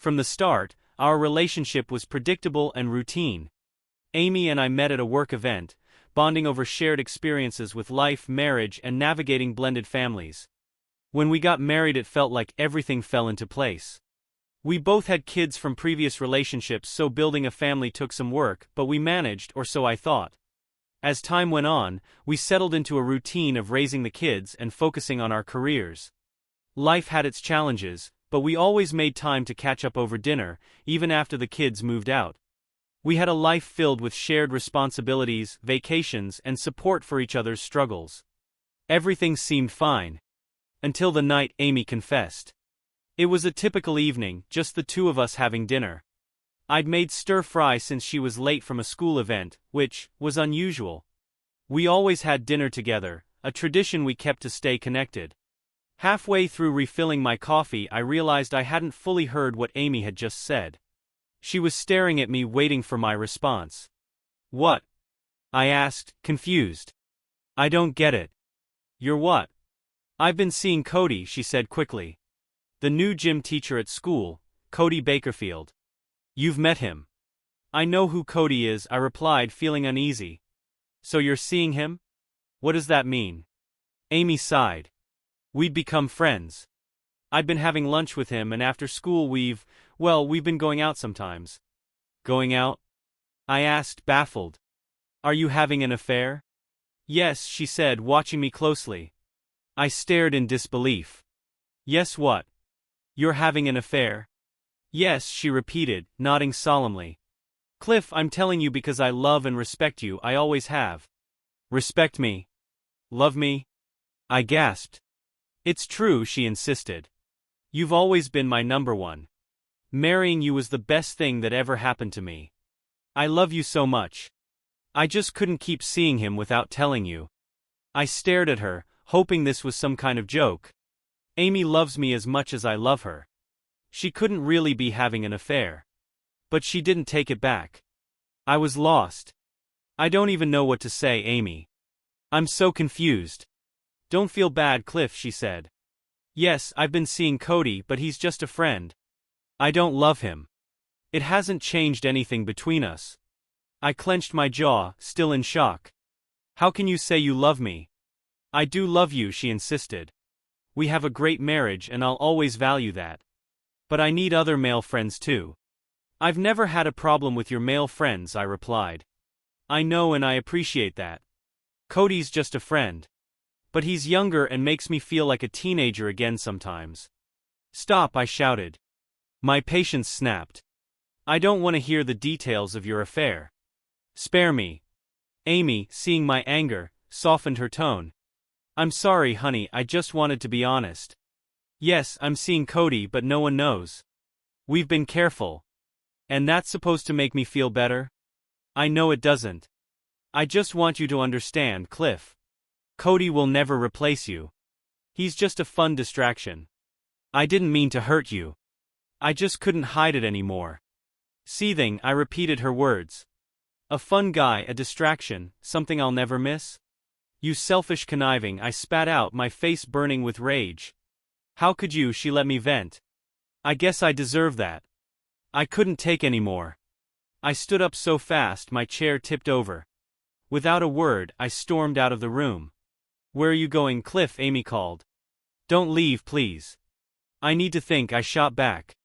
From the start, our relationship was predictable and routine. Amy and I met at a work event, bonding over shared experiences with life, marriage, and navigating blended families. When we got married, it felt like everything fell into place. We both had kids from previous relationships, so building a family took some work, but we managed, or so I thought. As time went on, we settled into a routine of raising the kids and focusing on our careers. Life had its challenges, but we always made time to catch up over dinner, even after the kids moved out. We had a life filled with shared responsibilities, vacations, and support for each other's struggles. Everything seemed fine. Until the night Amy confessed. It was a typical evening, just the two of us having dinner. I'd made stir-fry since she was late from a school event, which was unusual. We always had dinner together, a tradition we kept to stay connected. Halfway through refilling my coffee, I realized I hadn't fully heard what Amy had just said. She was staring at me, waiting for my response. "What?" I asked, confused. "I don't get it." "You're what?" "I've been seeing Cody," she said quickly. "The new gym teacher at school, Cody Bakerfield." "You've met him?" "I know who Cody is," I replied, feeling uneasy. "So you're seeing him? What does that mean?" Amy sighed. "We'd become friends. I'd been having lunch with him, and after school we've been going out sometimes." "Going out?" I asked, baffled. "Are you having an affair?" "Yes," she said, watching me closely. I stared in disbelief. "Yes, what?" "You're having an affair?" "Yes," she repeated, nodding solemnly. "Cliff, I'm telling you because I love and respect you. I always have." "Respect me? Love me?" I gasped. "It's true," she insisted. "You've always been my number one. Marrying you was the best thing that ever happened to me. I love you so much. I just couldn't keep seeing him without telling you." I stared at her, hoping this was some kind of joke. Amy loves me as much as I love her. She couldn't really be having an affair. But she didn't take it back. I was lost. "I don't even know what to say, Amy. I'm so confused." "Don't feel bad, Cliff," she said. "Yes, I've been seeing Cody, but he's just a friend. I don't love him. It hasn't changed anything between us." I clenched my jaw, still in shock. "How can you say you love me?" "I do love you," she insisted. "We have a great marriage and I'll always value that. But I need other male friends too." "I've never had a problem with your male friends," I replied. "I know and I appreciate that. Cody's just a friend. But he's younger and makes me feel like a teenager again sometimes." "Stop," I shouted. My patience snapped. "I don't want to hear the details of your affair. Spare me." Amy, seeing my anger, softened her tone. "I'm sorry, honey, I just wanted to be honest. Yes, I'm seeing Cody, but no one knows. We've been careful. And that's supposed to make me feel better? I know it doesn't. I just want you to understand, Cliff. Cody will never replace you. He's just a fun distraction. I didn't mean to hurt you. I just couldn't hide it anymore." Seething, I repeated her words. "A fun guy, a distraction, something I'll never miss? You selfish conniving," I spat out, my face burning with rage. "How could you?" She let me vent. "I guess I deserve that." I couldn't take any more. I stood up so fast my chair tipped over. Without a word, I stormed out of the room. "Where are you going, Cliff?" Amy called. "Don't leave, please." "I need to think," I shot back.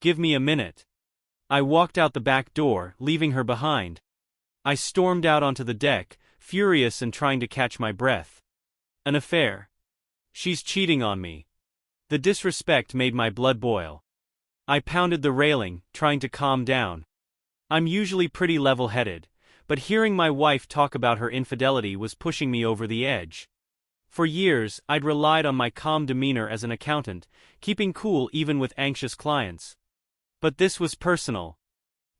"Give me a minute." I walked out the back door, leaving her behind. I stormed out onto the deck, furious and trying to catch my breath. An affair? She's cheating on me. The disrespect made my blood boil. I pounded the railing, trying to calm down. I'm usually pretty level-headed, but hearing my wife talk about her infidelity was pushing me over the edge. For years, I'd relied on my calm demeanor as an accountant, keeping cool even with anxious clients. But this was personal.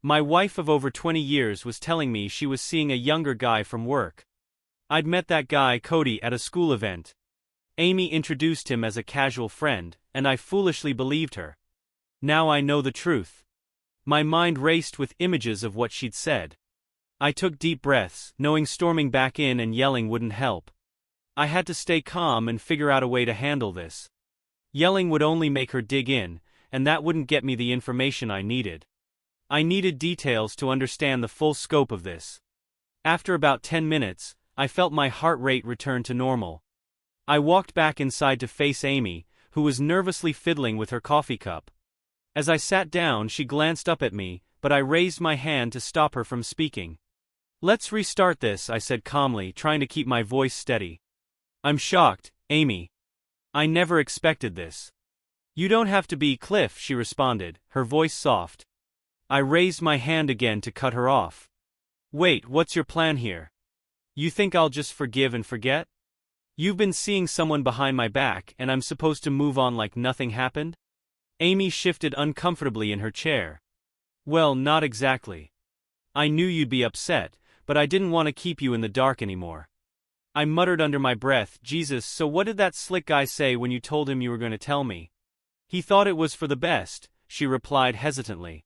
My wife of over 20 years was telling me she was seeing a younger guy from work. I'd met that guy, Cody, at a school event. Amy introduced him as a casual friend, and I foolishly believed her. Now I know the truth. My mind raced with images of what she'd said. I took deep breaths, knowing storming back in and yelling wouldn't help. I had to stay calm and figure out a way to handle this. Yelling would only make her dig in, and that wouldn't get me the information I needed. I needed details to understand the full scope of this. After about 10 minutes, I felt my heart rate return to normal. I walked back inside to face Amy, who was nervously fiddling with her coffee cup. As I sat down, she glanced up at me, but I raised my hand to stop her from speaking. "Let's restart this," I said calmly, trying to keep my voice steady. "I'm shocked, Amy. I never expected this." "You don't have to be, Cliff," she responded, her voice soft. I raised my hand again to cut her off. "Wait, what's your plan here? You think I'll just forgive and forget? You've been seeing someone behind my back and I'm supposed to move on like nothing happened?" Amy shifted uncomfortably in her chair. "Well, not exactly. I knew you'd be upset, but I didn't want to keep you in the dark anymore." I muttered under my breath, "Jesus, so what did that slick guy say when you told him you were going to tell me?" "He thought it was for the best," she replied hesitantly.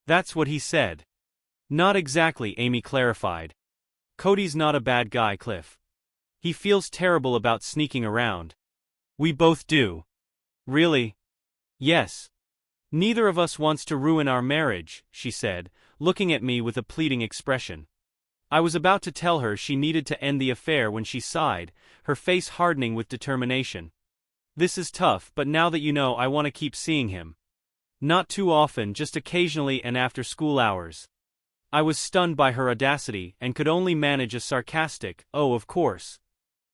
"That's what he said." "Not exactly," Amy clarified. "Cody's not a bad guy, Cliff. He feels terrible about sneaking around. We both do." "Really?" "Yes. Neither of us wants to ruin our marriage," she said, looking at me with a pleading expression. I was about to tell her she needed to end the affair when she sighed, her face hardening with determination. "This is tough, but now that you know, I want to keep seeing him. Not too often, just occasionally and after school hours." I was stunned by her audacity and could only manage a sarcastic, "Oh, of course."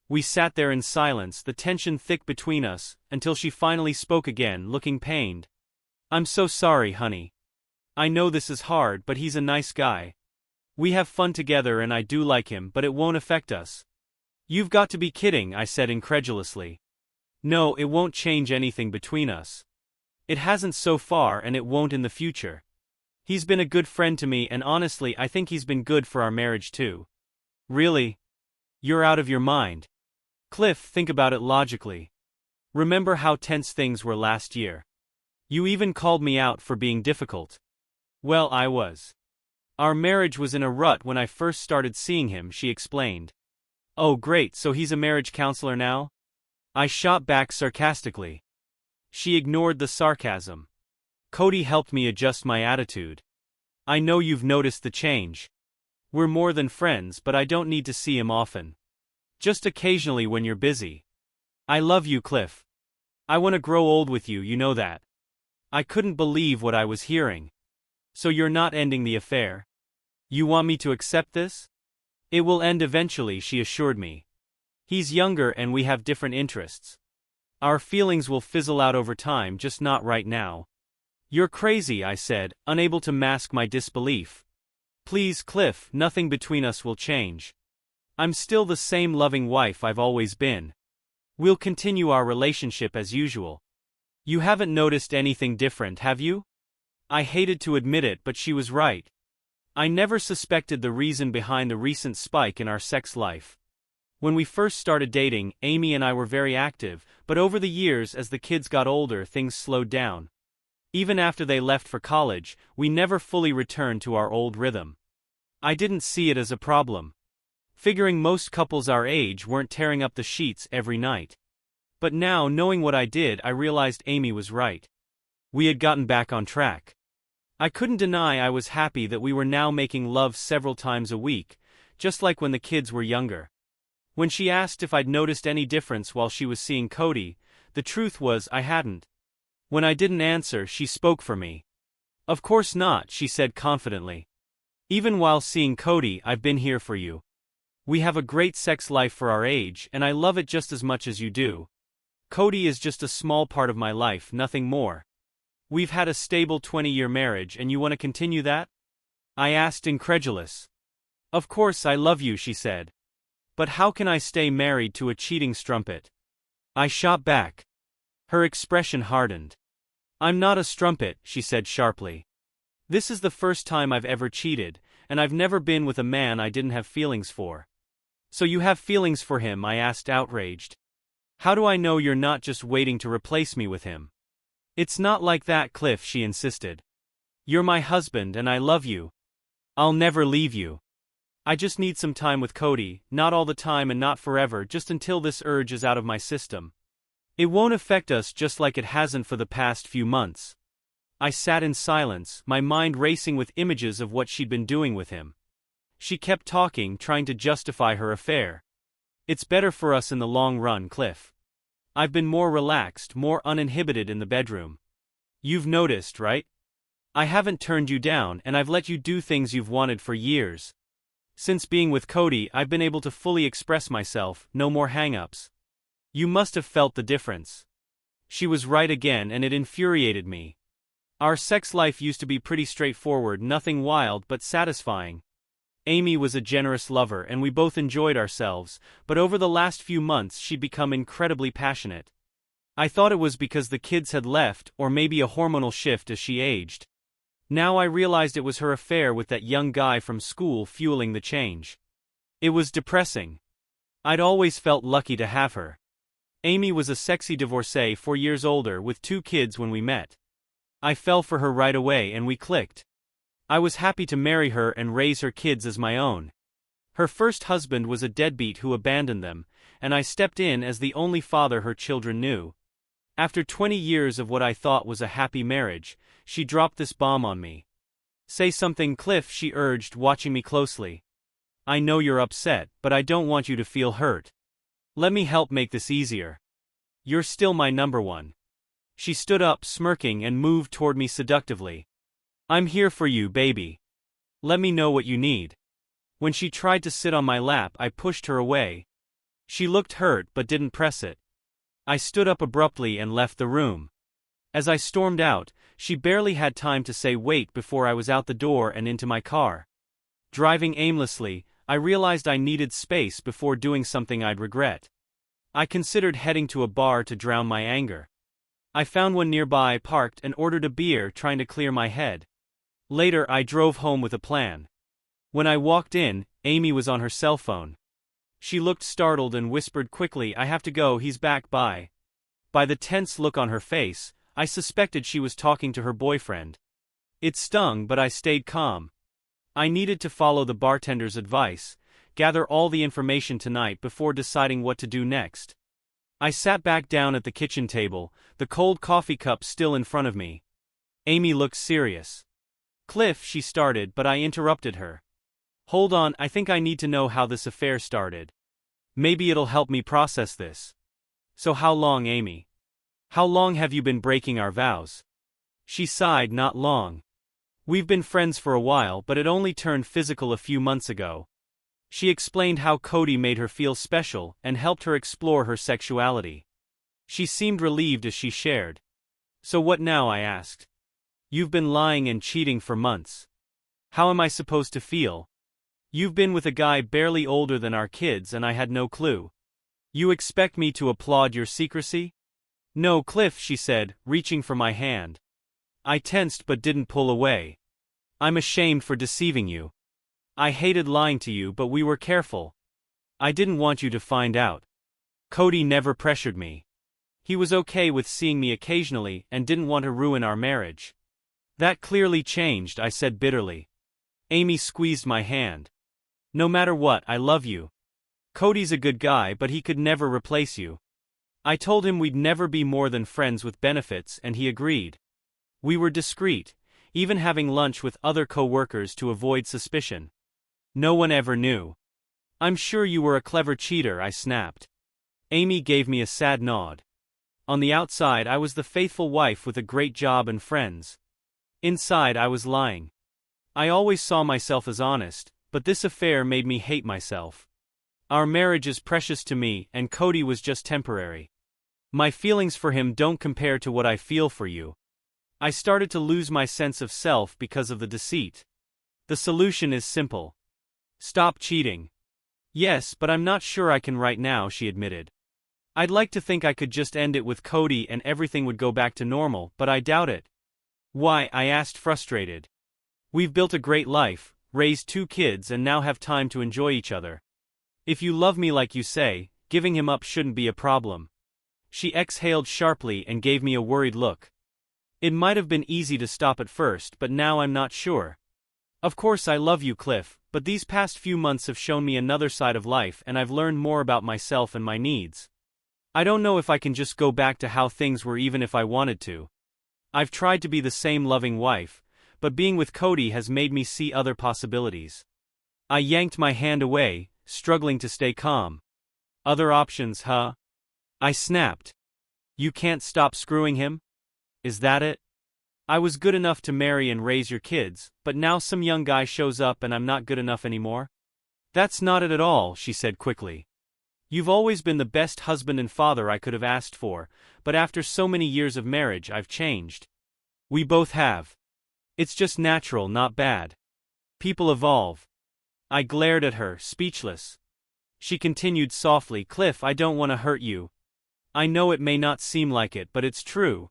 We sat there in silence, the tension thick between us, until she finally spoke again, looking pained. "I'm so sorry, honey. I know this is hard, but he's a nice guy. We have fun together and I do like him, but it won't affect us." "You've got to be kidding," I said incredulously. "No, it won't change anything between us. It hasn't so far and it won't in the future. He's been a good friend to me and honestly I think he's been good for our marriage too." "Really? You're out of your mind. Cliff, think about it logically. Remember how tense things were last year. You even called me out for being difficult." "Well, I was. Our marriage was in a rut when I first started seeing him," she explained. "Oh great, so he's a marriage counselor now?" I shot back sarcastically. She ignored the sarcasm. "Cody helped me adjust my attitude. I know you've noticed the change. We're more than friends, but I don't need to see him often. Just occasionally when you're busy. I love you, Cliff. I want to grow old with you, you know that." I couldn't believe what I was hearing. "So you're not ending the affair? You want me to accept this?" "It will end eventually," she assured me. "He's younger and we have different interests. Our feelings will fizzle out over time, just not right now." "You're crazy," I said, unable to mask my disbelief. "Please, Cliff, nothing between us will change. I'm still the same loving wife I've always been. We'll continue our relationship as usual. You haven't noticed anything different, have you?" I hated to admit it, but she was right. I never suspected the reason behind the recent spike in our sex life. When we first started dating, Amy and I were very active, but over the years as the kids got older things slowed down. Even after they left for college, we never fully returned to our old rhythm. I didn't see it as a problem, figuring most couples our age weren't tearing up the sheets every night. But now, knowing what I did, I realized Amy was right. We had gotten back on track. I couldn't deny I was happy that we were now making love several times a week, just like when the kids were younger. When she asked if I'd noticed any difference while she was seeing Cody, the truth was I hadn't. When I didn't answer, she spoke for me. "Of course not," she said confidently. "Even while seeing Cody, I've been here for you. We have a great sex life for our age, and I love it just as much as you do. Cody is just a small part of my life, nothing more. We've had a stable 20-year marriage and you want to continue that?" I asked, incredulous. "Of course I love you," she said. "But how can I stay married to a cheating strumpet?" I shot back. Her expression hardened. "I'm not a strumpet," she said sharply. "This is the first time I've ever cheated, and I've never been with a man I didn't have feelings for." "So you have feelings for him?" I asked, outraged. "How do I know you're not just waiting to replace me with him?" "It's not like that, Cliff," she insisted. "You're my husband and I love you. I'll never leave you. I just need some time with Cody, not all the time and not forever, just until this urge is out of my system. It won't affect us just like it hasn't for the past few months." I sat in silence, my mind racing with images of what she'd been doing with him. She kept talking, trying to justify her affair. It's better for us in the long run, Cliff. I've been more relaxed, more uninhibited in the bedroom. You've noticed, right? I haven't turned you down, and I've let you do things you've wanted for years. Since being with Cody, I've been able to fully express myself, no more hang-ups. You must have felt the difference. She was right again, and it infuriated me. Our sex life used to be pretty straightforward, nothing wild but satisfying. Amy was a generous lover and we both enjoyed ourselves, but over the last few months she'd become incredibly passionate. I thought it was because the kids had left, or maybe a hormonal shift as she aged. Now I realized it was her affair with that young guy from school fueling the change. It was depressing. I'd always felt lucky to have her. Amy was a sexy divorcee 4 years older with 2 kids when we met. I fell for her right away and we clicked. I was happy to marry her and raise her kids as my own. Her first husband was a deadbeat who abandoned them, and I stepped in as the only father her children knew. After 20 years of what I thought was a happy marriage, she dropped this bomb on me. Say something, Cliff, she urged, watching me closely. I know you're upset, but I don't want you to feel hurt. Let me help make this easier. You're still my number one. She stood up, smirking, and moved toward me seductively. I'm here for you, baby. Let me know what you need. When she tried to sit on my lap, I pushed her away. She looked hurt but didn't press it. I stood up abruptly and left the room. As I stormed out, she barely had time to say wait before I was out the door and into my car. Driving aimlessly, I realized I needed space before doing something I'd regret. I considered heading to a bar to drown my anger. I found one nearby, parked, and ordered a beer, trying to clear my head. Later, I drove home with a plan. When I walked in, Amy was on her cell phone. She looked startled and whispered quickly, I have to go, he's back by. By the tense look on her face, I suspected she was talking to her boyfriend. It stung, but I stayed calm. I needed to follow the bartender's advice, gather all the information tonight before deciding what to do next. I sat back down at the kitchen table, the cold coffee cup still in front of me. Amy looked serious. Cliff, she started, but I interrupted her. Hold on, I think I need to know how this affair started. Maybe it'll help me process this. So how long, Amy? How long have you been breaking our vows? She sighed, not long. We've been friends for a while, but it only turned physical a few months ago. She explained how Cody made her feel special and helped her explore her sexuality. She seemed relieved as she shared. So what now, I asked. You've been lying and cheating for months. How am I supposed to feel? You've been with a guy barely older than our kids and I had no clue. You expect me to applaud your secrecy? No, Cliff, she said, reaching for my hand. I tensed but didn't pull away. I'm ashamed for deceiving you. I hated lying to you, but we were careful. I didn't want you to find out. Cody never pressured me. He was okay with seeing me occasionally and didn't want to ruin our marriage. That clearly changed, I said bitterly. Amy squeezed my hand. No matter what, I love you. Cody's a good guy, but he could never replace you. I told him we'd never be more than friends with benefits, and he agreed. We were discreet, even having lunch with other co-workers to avoid suspicion. No one ever knew. I'm sure you were a clever cheater, I snapped. Amy gave me a sad nod. On the outside, I was the faithful wife with a great job and friends. Inside, I was lying. I always saw myself as honest, but this affair made me hate myself. Our marriage is precious to me, and Cody was just temporary. My feelings for him don't compare to what I feel for you. I started to lose my sense of self because of the deceit. The solution is simple. Stop cheating. Yes, but I'm not sure I can right now, she admitted. I'd like to think I could just end it with Cody and everything would go back to normal, but I doubt it. Why? I asked, frustrated. We've built a great life, raised 2 kids, and now have time to enjoy each other. If you love me like you say, giving him up shouldn't be a problem. She exhaled sharply and gave me a worried look. It might have been easy to stop at first, but now I'm not sure. Of course I love you, Cliff, but these past few months have shown me another side of life and I've learned more about myself and my needs. I don't know if I can just go back to how things were even if I wanted to. I've tried to be the same loving wife, but being with Cody has made me see other possibilities. I yanked my hand away, struggling to stay calm. Other options, huh? I snapped. You can't stop screwing him? Is that it? I was good enough to marry and raise your kids, but now some young guy shows up and I'm not good enough anymore? That's not it at all, she said quickly. You've always been the best husband and father I could have asked for, but after so many years of marriage I've changed. We both have. It's just natural, not bad. People evolve. I glared at her, speechless. She continued softly, Cliff, I don't want to hurt you. I know it may not seem like it, but it's true.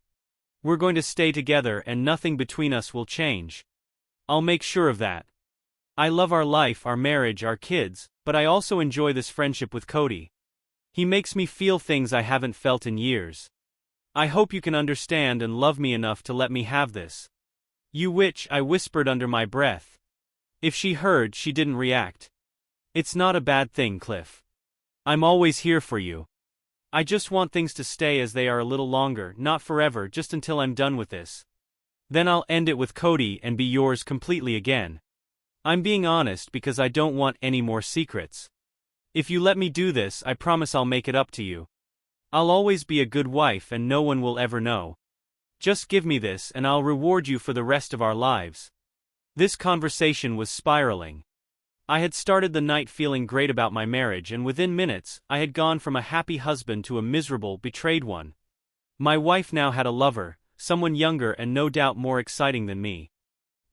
We're going to stay together and nothing between us will change. I'll make sure of that. I love our life, our marriage, our kids, but I also enjoy this friendship with Cody. He makes me feel things I haven't felt in years. I hope you can understand and love me enough to let me have this. You witch, I whispered under my breath. If she heard, she didn't react. It's not a bad thing, Cliff. I'm always here for you. I just want things to stay as they are a little longer, not forever, just until I'm done with this. Then I'll end it with Cody and be yours completely again. I'm being honest because I don't want any more secrets. If you let me do this, I promise I'll make it up to you. I'll always be a good wife and no one will ever know. Just give me this and I'll reward you for the rest of our lives. This conversation was spiraling. I had started the night feeling great about my marriage and within minutes, I had gone from a happy husband to a miserable, betrayed one. My wife now had a lover, someone younger and no doubt more exciting than me.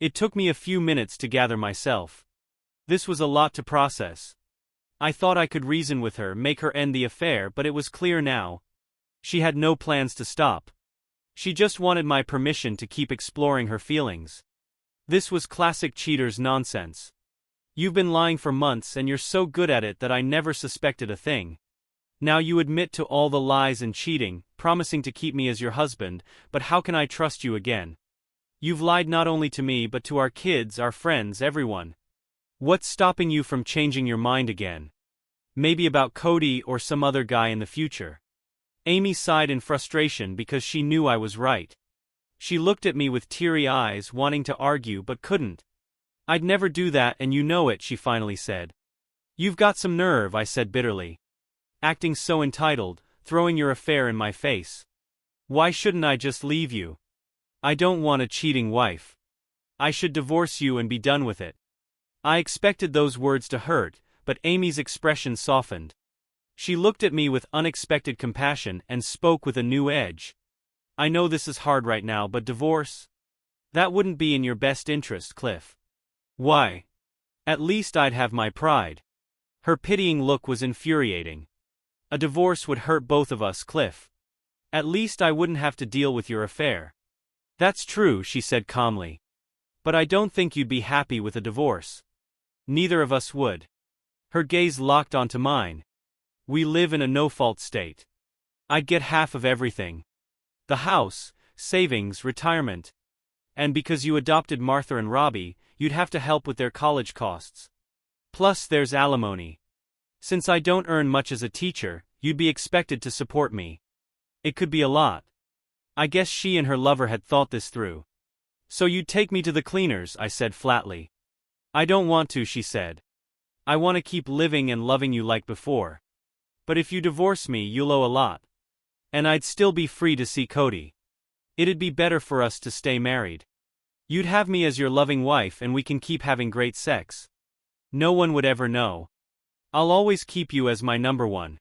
It took me a few minutes to gather myself. This was a lot to process. I thought I could reason with her, make her end the affair, but it was clear now. She had no plans to stop. She just wanted my permission to keep exploring her feelings. This was classic cheater's nonsense. You've been lying for months and you're so good at it that I never suspected a thing. Now you admit to all the lies and cheating, promising to keep me as your husband, but how can I trust you again? You've lied not only to me but to our kids, our friends, everyone. What's stopping you from changing your mind again? Maybe about Cody or some other guy in the future. Amy sighed in frustration because she knew I was right. She looked at me with teary eyes, wanting to argue but couldn't. I'd never do that and you know it, she finally said. You've got some nerve, I said bitterly. Acting so entitled, throwing your affair in my face. Why shouldn't I just leave you? I don't want a cheating wife. I should divorce you and be done with it. I expected those words to hurt, but Amy's expression softened. She looked at me with unexpected compassion and spoke with a new edge. I know this is hard right now, but divorce? That wouldn't be in your best interest, Cliff. Why? At least I'd have my pride. Her pitying look was infuriating. A divorce would hurt both of us, Cliff. At least I wouldn't have to deal with your affair. That's true, she said calmly. But I don't think you'd be happy with a divorce. Neither of us would. Her gaze locked onto mine. We live in a no-fault state. I'd get half of everything. The house, savings, retirement. And because you adopted Martha and Robbie, you'd have to help with their college costs. Plus there's alimony. Since I don't earn much as a teacher, you'd be expected to support me. It could be a lot. I guess she and her lover had thought this through. So you'd take me to the cleaners, I said flatly. I don't want to, she said. I want to keep living and loving you like before. But if you divorce me, you'll owe a lot. And I'd still be free to see Cody. It'd be better for us to stay married. You'd have me as your loving wife and we can keep having great sex. No one would ever know. I'll always keep you as my number one.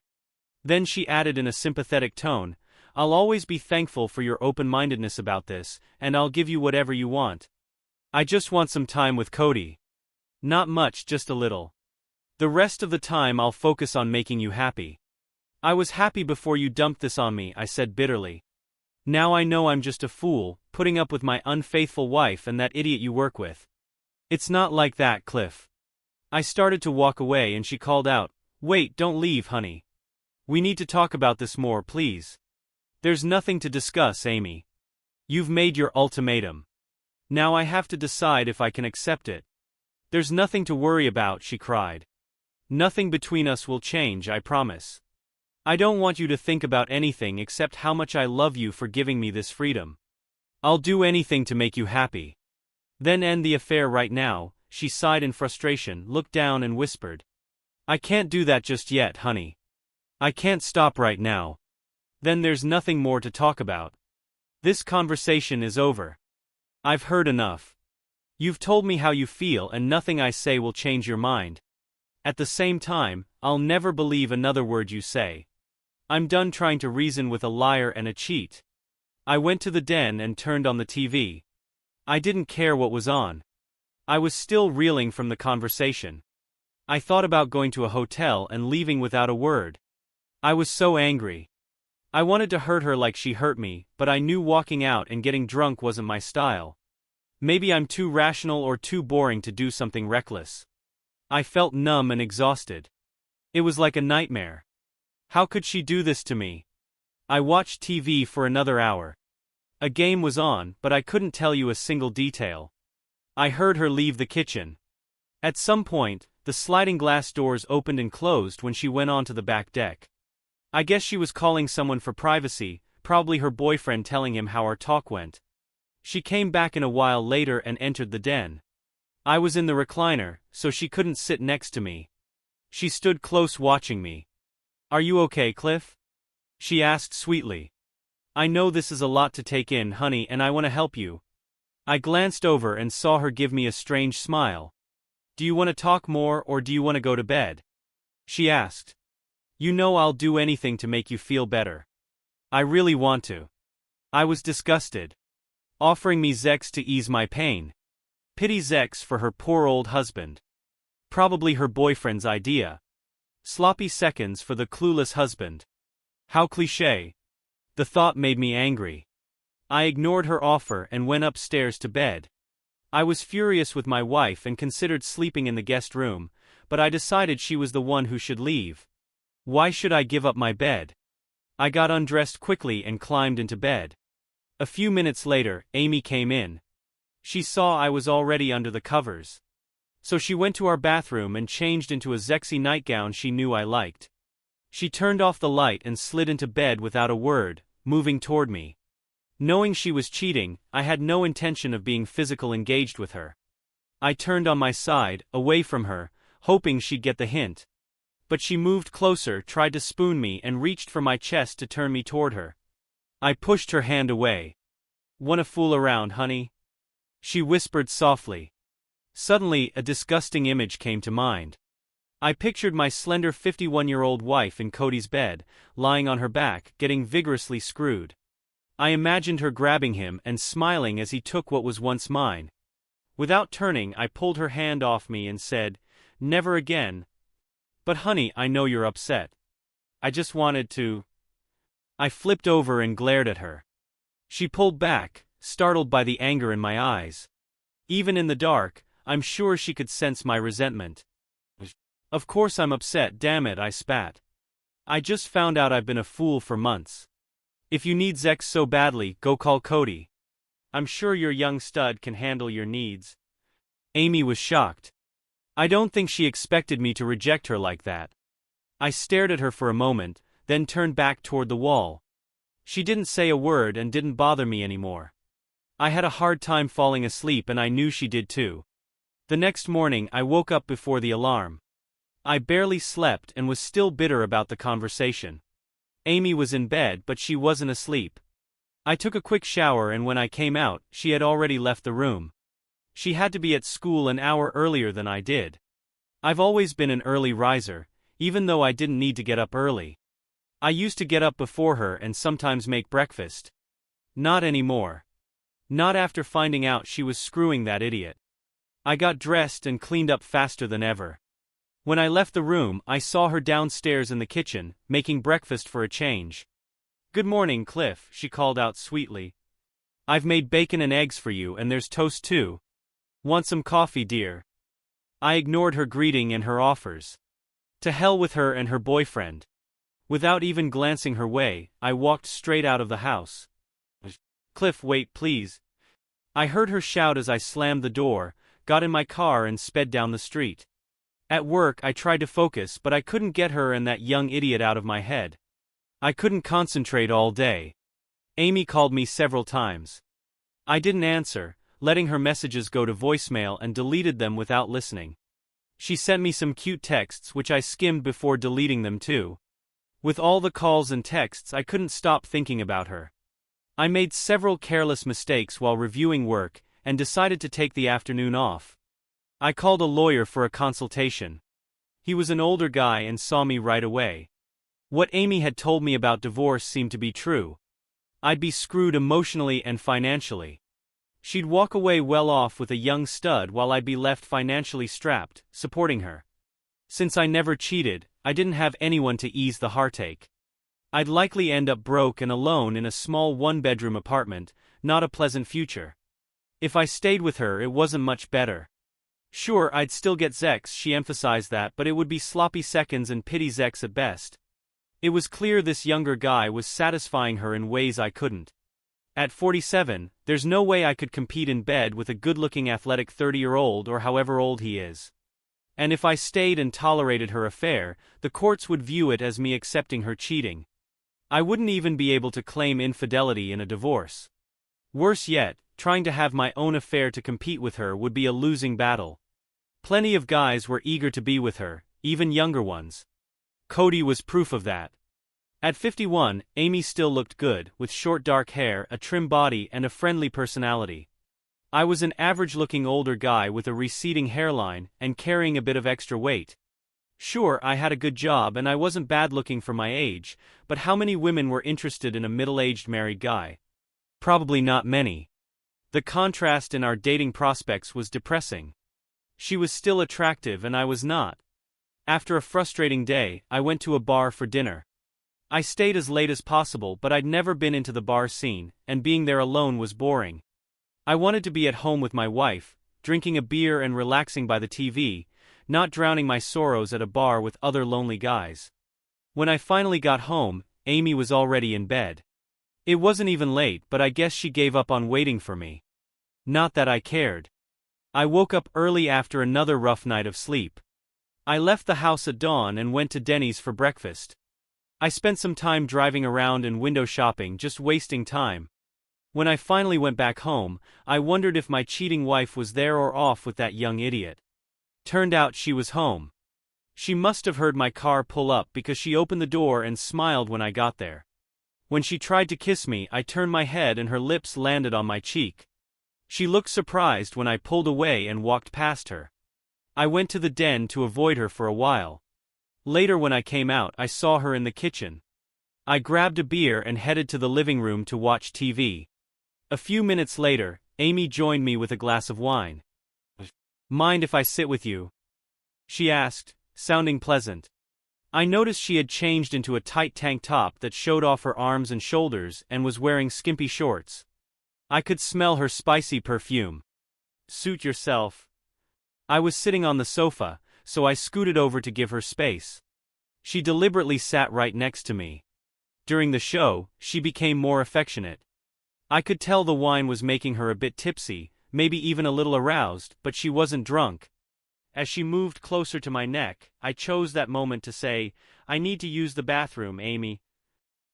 Then she added in a sympathetic tone, I'll always be thankful for your open-mindedness about this, and I'll give you whatever you want. I just want some time with Cody. Not much, just a little. The rest of the time I'll focus on making you happy. I was happy before you dumped this on me, I said bitterly. Now I know I'm just a fool, putting up with my unfaithful wife and that idiot you work with. It's not like that, Cliff. I started to walk away and she called out, Wait, don't leave, honey. We need to talk about this more, please. There's nothing to discuss, Amy. You've made your ultimatum. Now I have to decide if I can accept it. There's nothing to worry about, she cried. Nothing between us will change, I promise. I don't want you to think about anything except how much I love you for giving me this freedom. I'll do anything to make you happy. Then end the affair right now. She sighed in frustration, looked down and whispered. I can't do that just yet, honey. I can't stop right now. Then there's nothing more to talk about. This conversation is over. I've heard enough. You've told me how you feel and nothing I say will change your mind. At the same time, I'll never believe another word you say. I'm done trying to reason with a liar and a cheat. I went to the den and turned on the TV. I didn't care what was on. I was still reeling from the conversation. I thought about going to a hotel and leaving without a word. I was so angry. I wanted to hurt her like she hurt me, but I knew walking out and getting drunk wasn't my style. Maybe I'm too rational or too boring to do something reckless. I felt numb and exhausted. It was like a nightmare. How could she do this to me? I watched TV for another hour. A game was on, but I couldn't tell you a single detail. I heard her leave the kitchen. At some point, the sliding glass doors opened and closed when she went onto the back deck. I guess she was calling someone for privacy, probably her boyfriend telling him how our talk went. She came back in a while later and entered the den. I was in the recliner, so she couldn't sit next to me. She stood close watching me. Are you okay, Cliff? She asked sweetly. I know this is a lot to take in, honey, and I want to help you. I glanced over and saw her give me a strange smile. Do you want to talk more or do you want to go to bed? She asked. You know I'll do anything to make you feel better. I really want to. I was disgusted. Offering me Zex to ease my pain. Pity Zex for her poor old husband. Probably her boyfriend's idea. Sloppy seconds for the clueless husband. How cliché. The thought made me angry. I ignored her offer and went upstairs to bed. I was furious with my wife and considered sleeping in the guest room, but I decided she was the one who should leave. Why should I give up my bed? I got undressed quickly and climbed into bed. A few minutes later, Amy came in. She saw I was already under the covers. So she went to our bathroom and changed into a Zexy nightgown she knew I liked. She turned off the light and slid into bed without a word, moving toward me. Knowing she was cheating, I had no intention of being physically engaged with her. I turned on my side, away from her, hoping she'd get the hint. But she moved closer, tried to spoon me and reached for my chest to turn me toward her. I pushed her hand away. Wanna fool around, honey? She whispered softly. Suddenly, a disgusting image came to mind. I pictured my slender 51-year-old wife in Cody's bed, lying on her back, getting vigorously screwed. I imagined her grabbing him and smiling as he took what was once mine. Without turning, I pulled her hand off me and said, "Never again." But honey, I know you're upset. I just wanted to. I flipped over and glared at her. She pulled back, startled by the anger in my eyes. Even in the dark, I'm sure she could sense my resentment. Of course I'm upset, damn it, I spat. I just found out I've been a fool for months. If you need Zex so badly, go call Cody. I'm sure your young stud can handle your needs. Amy was shocked. I don't think she expected me to reject her like that. I stared at her for a moment, then turned back toward the wall. She didn't say a word and didn't bother me anymore. I had a hard time falling asleep and I knew she did too. The next morning I woke up before the alarm. I barely slept and was still bitter about the conversation. Amy was in bed but she wasn't asleep. I took a quick shower and when I came out, she had already left the room. She had to be at school an hour earlier than I did. I've always been an early riser, even though I didn't need to get up early. I used to get up before her and sometimes make breakfast. Not anymore. Not after finding out she was screwing that idiot. I got dressed and cleaned up faster than ever. When I left the room, I saw her downstairs in the kitchen, making breakfast for a change. "Good morning, Cliff," she called out sweetly. "I've made bacon and eggs for you and there's toast too. Want some coffee, dear?" I ignored her greeting and her offers. To hell with her and her boyfriend. Without even glancing her way, I walked straight out of the house. "Cliff, wait, please." I heard her shout as I slammed the door, got in my car and sped down the street. At work I tried to focus but I couldn't get her and that young idiot out of my head. I couldn't concentrate all day. Amy called me several times. I didn't answer, letting her messages go to voicemail and deleted them without listening. She sent me some cute texts which I skimmed before deleting them too. With all the calls and texts, I couldn't stop thinking about her. I made several careless mistakes while reviewing work and decided to take the afternoon off. I called a lawyer for a consultation. He was an older guy and saw me right away. What Amy had told me about divorce seemed to be true. I'd be screwed emotionally and financially. She'd walk away well off with a young stud while I'd be left financially strapped, supporting her. Since I never cheated, I didn't have anyone to ease the heartache. I'd likely end up broke and alone in a small one-bedroom apartment, not a pleasant future. If I stayed with her, it wasn't much better. Sure, I'd still get sex, she emphasized that, but it would be sloppy seconds and pity sex at best. It was clear this younger guy was satisfying her in ways I couldn't. At 47, there's no way I could compete in bed with a good-looking athletic 30-year-old or however old he is. And if I stayed and tolerated her affair, the courts would view it as me accepting her cheating. I wouldn't even be able to claim infidelity in a divorce. Worse yet, trying to have my own affair to compete with her would be a losing battle. Plenty of guys were eager to be with her, even younger ones. Cody was proof of that. At 51, Amy still looked good, with short dark hair, a trim body and a friendly personality. I was an average-looking older guy with a receding hairline and carrying a bit of extra weight. Sure, I had a good job and I wasn't bad-looking for my age, but how many women were interested in a middle-aged married guy? Probably not many. The contrast in our dating prospects was depressing. She was still attractive and I was not. After a frustrating day, I went to a bar for dinner. I stayed as late as possible, but I'd never been into the bar scene, and being there alone was boring. I wanted to be at home with my wife, drinking a beer and relaxing by the TV, not drowning my sorrows at a bar with other lonely guys. When I finally got home, Amy was already in bed. It wasn't even late, but I guess she gave up on waiting for me. Not that I cared. I woke up early after another rough night of sleep. I left the house at dawn and went to Denny's for breakfast. I spent some time driving around and window shopping, just wasting time. When I finally went back home, I wondered if my cheating wife was there or off with that young idiot. Turned out she was home. She must have heard my car pull up because she opened the door and smiled when I got there. When she tried to kiss me, I turned my head and her lips landed on my cheek. She looked surprised when I pulled away and walked past her. I went to the den to avoid her for a while. Later when I came out, I saw her in the kitchen. I grabbed a beer and headed to the living room to watch TV. A few minutes later, Amy joined me with a glass of wine. "Mind if I sit with you?" she asked, sounding pleasant. I noticed she had changed into a tight tank top that showed off her arms and shoulders and was wearing skimpy shorts. I could smell her spicy perfume. "Suit yourself." I was sitting on the sofa, so I scooted over to give her space. She deliberately sat right next to me. During the show, she became more affectionate. I could tell the wine was making her a bit tipsy, maybe even a little aroused, but she wasn't drunk. As she moved closer to my neck, I chose that moment to say, "I need to use the bathroom, Amy."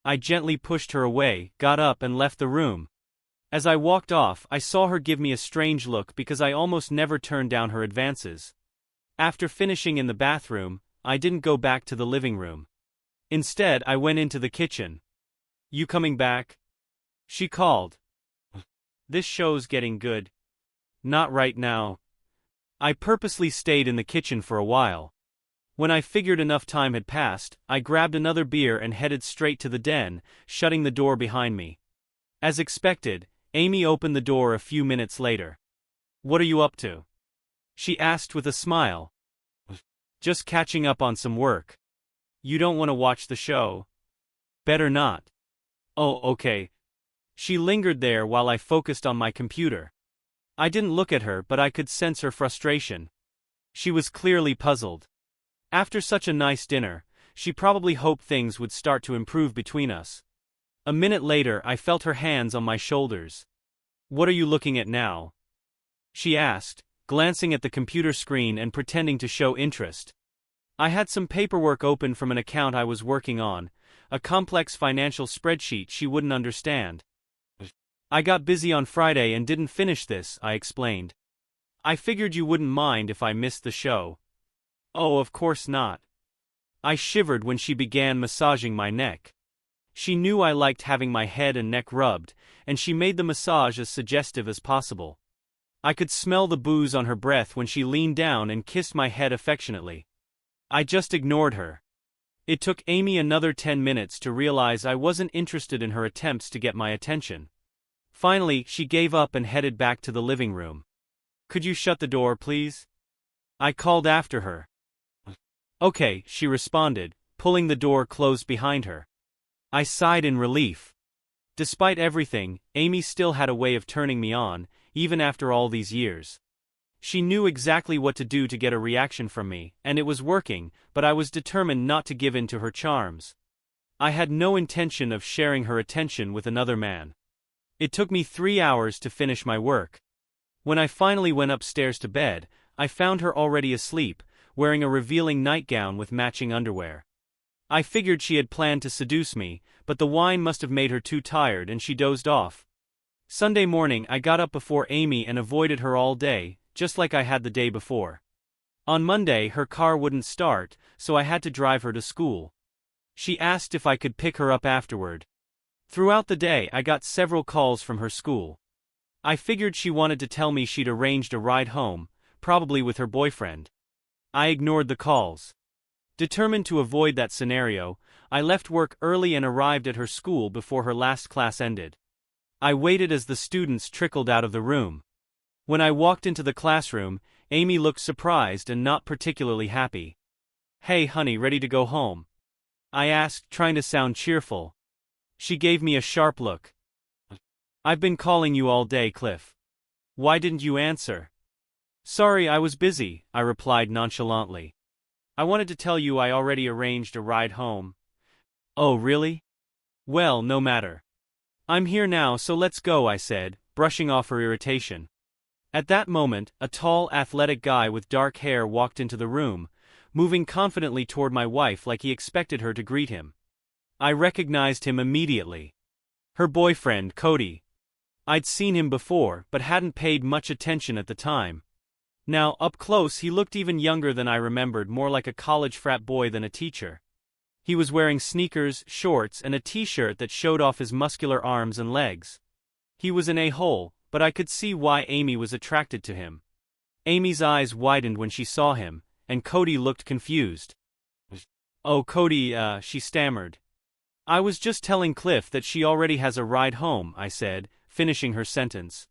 I gently pushed her away, got up and left the room. As I walked off, I saw her give me a strange look because I almost never turned down her advances. After finishing in the bathroom, I didn't go back to the living room. Instead, I went into the kitchen. "You coming back?" she called. "This show's getting good." "Not right now." I purposely stayed in the kitchen for a while. When I figured enough time had passed, I grabbed another beer and headed straight to the den, shutting the door behind me. As expected, Amy opened the door a few minutes later. "What are you up to?" she asked with a smile. "Just catching up on some work." "You don't want to watch the show?" "Better not." "Oh, okay." She lingered there while I focused on my computer. I didn't look at her, but I could sense her frustration. She was clearly puzzled. After such a nice dinner, she probably hoped things would start to improve between us. A minute later, I felt her hands on my shoulders. "What are you looking at now?" she asked, glancing at the computer screen and pretending to show interest. I had some paperwork open from an account I was working on, a complex financial spreadsheet she wouldn't understand. I got busy on Friday and didn't finish this, I explained. I figured you wouldn't mind if I missed the show. Oh, of course not. I shivered when she began massaging my neck. She knew I liked having my head and neck rubbed, and she made the massage as suggestive as possible. I could smell the booze on her breath when she leaned down and kissed my head affectionately. I just ignored her. It took Amy another 10 minutes to realize I wasn't interested in her attempts to get my attention. Finally, she gave up and headed back to the living room. Could you shut the door, please? I called after her. Okay, she responded, pulling the door closed behind her. I sighed in relief. Despite everything, Amy still had a way of turning me on, even after all these years. She knew exactly what to do to get a reaction from me, and it was working, but I was determined not to give in to her charms. I had no intention of sharing her attention with another man. It took me 3 hours to finish my work. When I finally went upstairs to bed, I found her already asleep, wearing a revealing nightgown with matching underwear. I figured she had planned to seduce me, but the wine must have made her too tired and she dozed off. Sunday morning I got up before Amy and avoided her all day, just like I had the day before. On Monday her car wouldn't start, so I had to drive her to school. She asked if I could pick her up afterward. Throughout the day I got several calls from her school. I figured she wanted to tell me she'd arranged a ride home, probably with her boyfriend. I ignored the calls. Determined to avoid that scenario, I left work early and arrived at her school before her last class ended. I waited as the students trickled out of the room. When I walked into the classroom, Amy looked surprised and not particularly happy. "Hey honey, ready to go home?" I asked, trying to sound cheerful. She gave me a sharp look. "I've been calling you all day, Cliff. Why didn't you answer?" "Sorry, I was busy," I replied nonchalantly. "I wanted to tell you I already arranged a ride home." "Oh, really? Well, no matter. I'm here now, so let's go," I said, brushing off her irritation. At that moment, a tall, athletic guy with dark hair walked into the room, moving confidently toward my wife like he expected her to greet him. I recognized him immediately. Her boyfriend, Cody. I'd seen him before, but hadn't paid much attention at the time. Now, up close he looked even younger than I remembered, more like a college frat boy than a teacher. He was wearing sneakers, shorts, and a t-shirt that showed off his muscular arms and legs. He was an a-hole, but I could see why Amy was attracted to him. Amy's eyes widened when she saw him, and Cody looked confused. "Oh, Cody, she stammered. "I was just telling Cliff that she already has a ride home," I said, finishing her sentence.